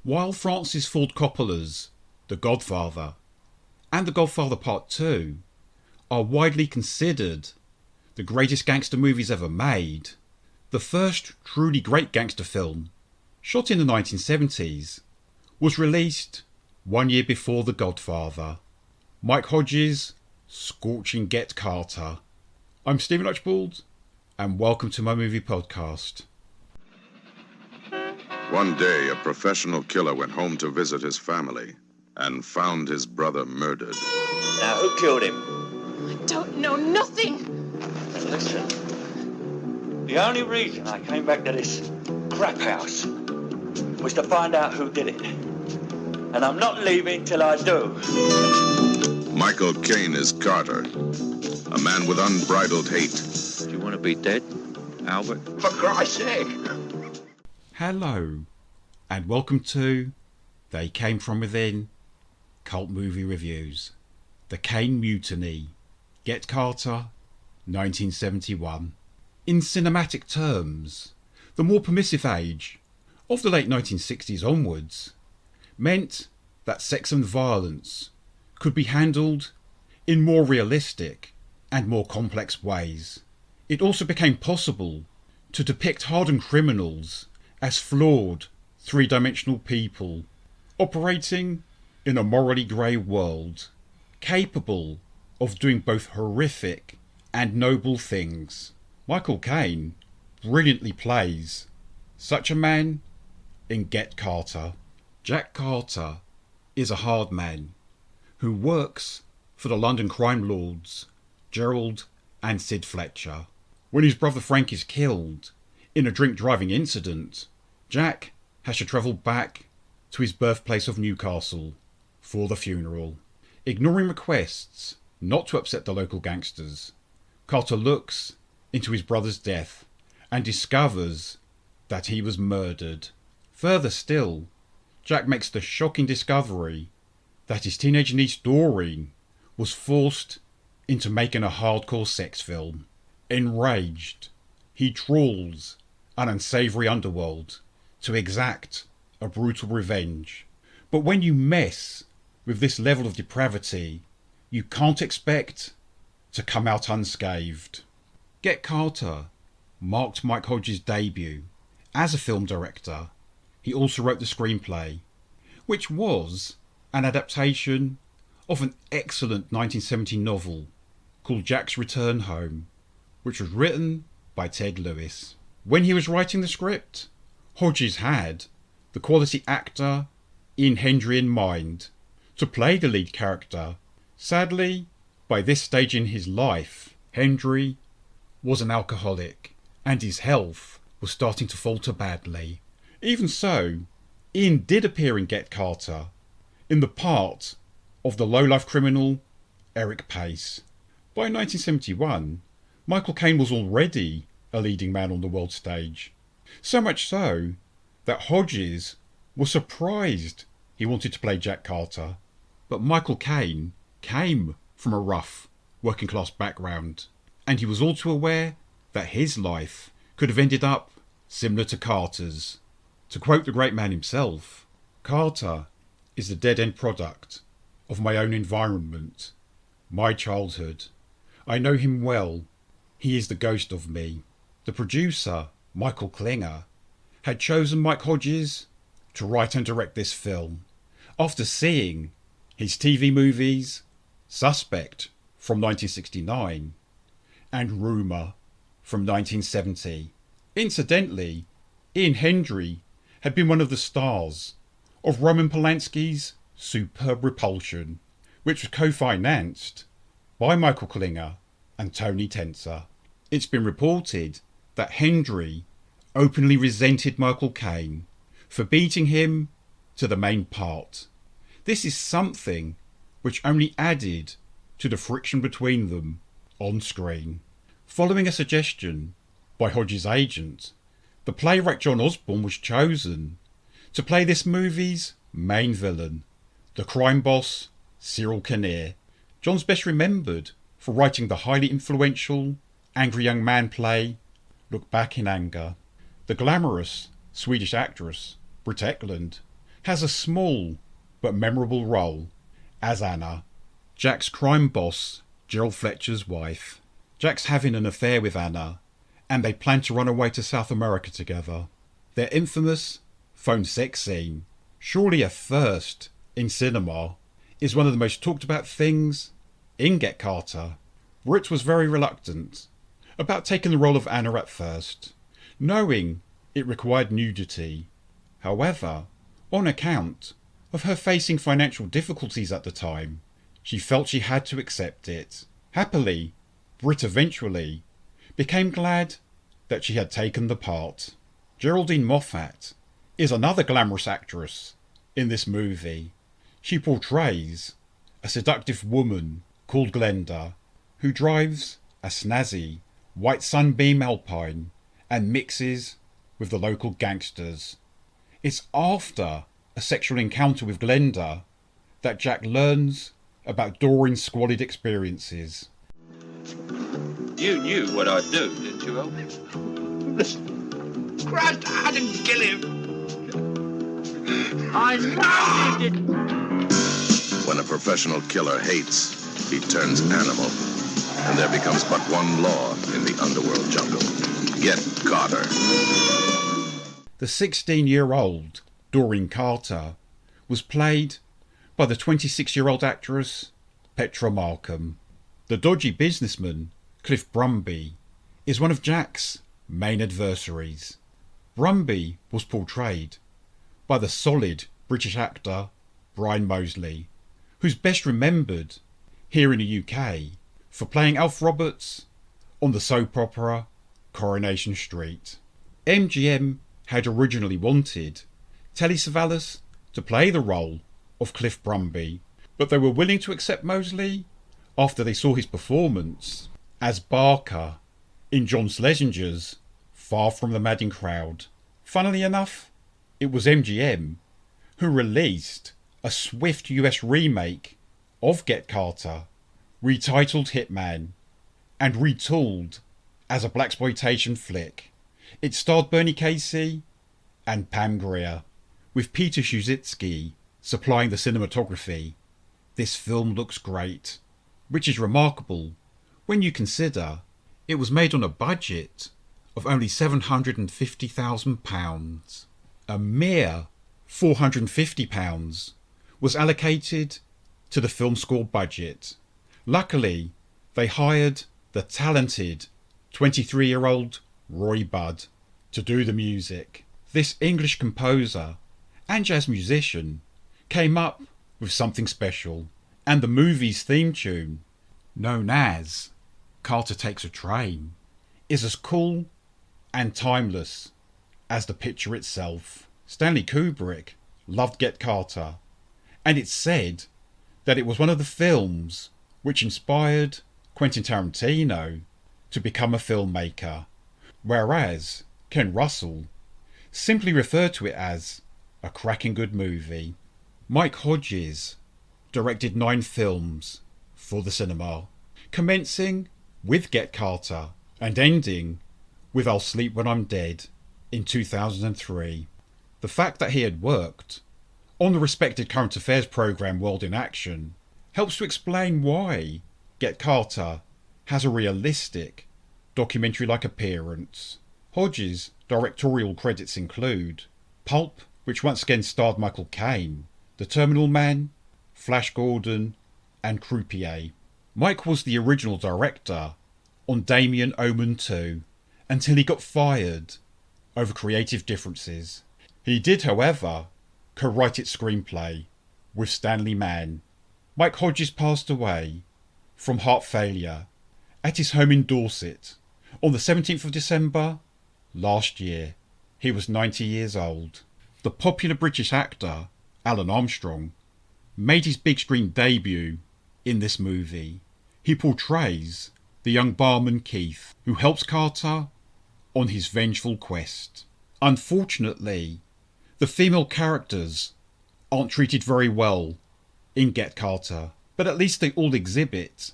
While Francis Ford Coppola's The Godfather and The Godfather Part 2 are widely considered the greatest gangster movies ever made, the first truly great gangster film, shot in the 1970s, was released 1 year before The Godfather. Mike Hodges' scorching Get Carter. I'm Stephen Archibald, and welcome to my movie podcast. One day, a professional killer went home to visit his family and found his brother murdered. Now, who killed him? I don't know nothing. And listen, the only reason I came back to this crap house was to find out who did it. And I'm not leaving till I do. Michael Caine is Carter, a man with unbridled hate. Do you want to be dead, Albert? For Christ's sake! Hello, and welcome to They Came From Within Cult Movie Reviews. The Caine Mutiny, Get Carter, 1971. In cinematic terms, the more permissive age of the late 1960s onwards meant that sex and violence could be handled in more realistic and more complex ways. It also became possible to depict hardened criminals as flawed, three-dimensional people operating in a morally grey world, capable of doing both horrific and noble things. Michael Caine brilliantly plays such a man in Get Carter. Jack Carter is a hard man who works for the London crime lords Gerald and Sid Fletcher. When his brother Frank is killed in a drink-driving incident, Jack has to travel back to his birthplace of Newcastle for the funeral. Ignoring requests not to upset the local gangsters, Carter looks into his brother's death and discovers that he was murdered. Further still, Jack makes the shocking discovery that his teenage niece Doreen was forced into making a hardcore sex film. Enraged, he trawls an unsavoury underworld to exact a brutal revenge. But when you mess with this level of depravity, you can't expect to come out unscathed. Get Carter marked Mike Hodges' debut as a film director. He also wrote the screenplay, which was an adaptation of an excellent 1970 novel called Jack's Return Home, which was written by Ted Lewis. When he was writing the script, Hodges had the quality actor Ian Hendry in mind to play the lead character. Sadly, by this stage in his life, Hendry was an alcoholic and his health was starting to falter badly. Even so, Ian did appear in Get Carter in the part of the low-life criminal Eric Pace. By 1971, Michael Caine was already a leading man on the world stage. So much so that Hodges was surprised he wanted to play Jack Carter. But Michael Caine came from a rough, working-class background, and he was all too aware that his life could have ended up similar to Carter's. To quote the great man himself, "Carter is the dead-end product of my own environment, my childhood. I know him well. He is the ghost of me." The producer, Michael Klinger, had chosen Mike Hodges to write and direct this film after seeing his TV movies Suspect from 1969 and Rumour from 1970. Incidentally, Ian Hendry had been one of the stars of Roman Polanski's superb Repulsion, which was co-financed by Michael Klinger and Tony Tenser. It's been reported that Hendry openly resented Michael Caine for beating him to the main part. This is something which only added to the friction between them on screen. Following a suggestion by Hodges' agent, the playwright John Osborne was chosen to play this movie's main villain, the crime boss Cyril Kinnear. John's best remembered for writing the highly influential Angry Young Man play Look Back in Anger. The glamorous Swedish actress Britt Ekland has a small but memorable role as Anna, Jack's crime boss, Gerald Fletcher's wife. Jack's having an affair with Anna, and they plan to run away to South America together. Their infamous phone sex scene, surely a first in cinema, is one of the most talked about things in Get Carter. Britt was very reluctant about taking the role of Anna at first, knowing it required nudity. However, on account of her facing financial difficulties at the time, she felt she had to accept it. Happily, Britt eventually became glad that she had taken the part. Geraldine Moffat is another glamorous actress in this movie. She portrays a seductive woman called Glenda, who drives a snazzy white Sunbeam Alpine and mixes with the local gangsters. It's after a sexual encounter with Glenda that Jack learns about Doreen's squalid experiences. You knew what I'd do, didn't you, Old? Christ, I didn't kill him. I know you didn't. When a professional killer hates, he turns animal. And there becomes but one law in the underworld jungle. Get Carter. The 16-year-old Doreen Carter was played by the 26-year-old actress Petra Markham. The dodgy businessman Cliff Brumby is one of Jack's main adversaries. Brumby was portrayed by the solid British actor Brian Moseley, who's best remembered here in the UK for playing Alf Roberts on the soap opera Coronation Street. MGM had originally wanted Telly Savalas to play the role of Cliff Brumby, but they were willing to accept Moseley after they saw his performance as Barker in John Schlesinger's Far From the Madding Crowd. Funnily enough, it was MGM who released a swift US remake of Get Carter, retitled Hitman, and retooled as a blaxploitation flick. It starred Bernie Casey and Pam Grier, with Peter Shuzitsky supplying the cinematography. This film looks great, which is remarkable when you consider it was made on a budget of only £750,000. A mere £450 was allocated to the film score budget. Luckily, they hired the talented 23-year-old Roy Budd to do the music. This English composer and jazz musician came up with something special, and the movie's theme tune, known as Carter Takes a Train, is as cool and timeless as the picture itself. Stanley Kubrick loved Get Carter, and it's said that it was one of the films which inspired Quentin Tarantino to become a filmmaker, whereas Ken Russell simply referred to it as a cracking good movie. Mike Hodges directed 9 films for the cinema, commencing with Get Carter and ending with I'll Sleep When I'm Dead in 2003. The fact that he had worked on the respected current affairs programme World in Action helps to explain why Get Carter has a realistic, documentary-like appearance. Hodges' directorial credits include Pulp, which once again starred Michael Caine, The Terminal Man, Flash Gordon, and Croupier. Mike was the original director on Damien Omen 2 until he got fired over creative differences. He did, however, co-write its screenplay with Stanley Mann. Mike Hodges passed away from heart failure at his home in Dorset on the 17th of December last year. He was 90 years old. The popular British actor Alan Armstrong made his big screen debut in this movie. He portrays the young barman Keith, who helps Carter on his vengeful quest. Unfortunately, the female characters aren't treated very well in Get Carter, but at least they all exhibit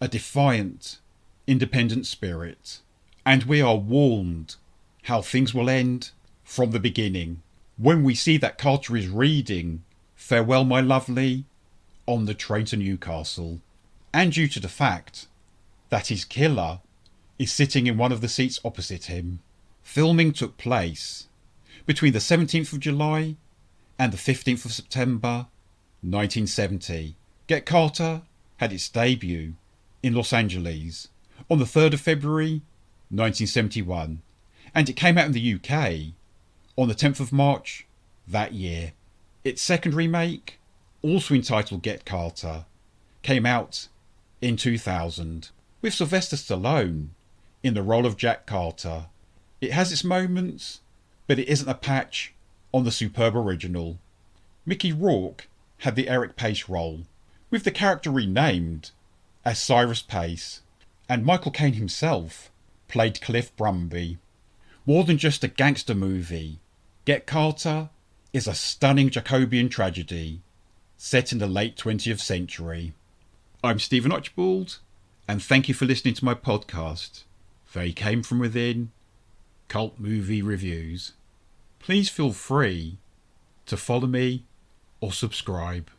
a defiant, independent spirit, and we are warned how things will end from the beginning. when we see that Carter is reading Farewell My Lovely on the train to Newcastle, and due to the fact that his killer is sitting in one of the seats opposite him. Filming took place between the 17th of July and the 15th of September 1970. Get Carter had its debut in Los Angeles on the 3rd of February 1971, and it came out in the UK on the 10th of March that year. Its second remake, also entitled Get Carter, came out in 2000, with Sylvester Stallone in the role of Jack Carter. It has its moments, but it isn't a patch on the superb original. Mickey Rourke had the Eric Pace role, with the character renamed as Cyrus Pace, and Michael Caine himself played Cliff Brumby. More than just a gangster movie, Get Carter is a stunning Jacobean tragedy set in the late 20th century. I'm Stephen Archibald, and thank you for listening to my podcast, They Came From Within, Cult Movie Reviews. Please feel free to follow me or subscribe,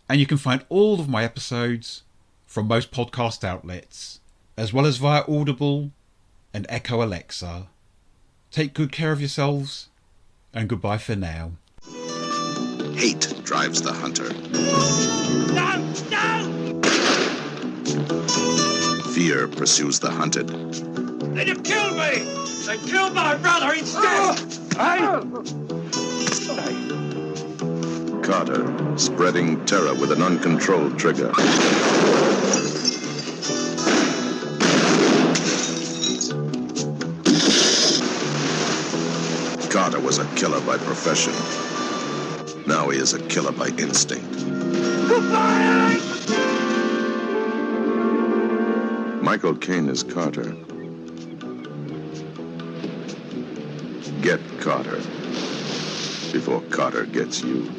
and you can find all of my episodes from most podcast outlets, as well as via Audible and Echo Alexa. Take good care of yourselves, and goodbye for now. Hate drives the hunter. No! No! Fear pursues the hunted. They'd have killed me! They killed my brother instead! Carter, spreading terror with an uncontrolled trigger. Carter was a killer by profession. Now he is a killer by instinct. Goodbye! Michael Caine is Carter. Get Carter before Carter gets you.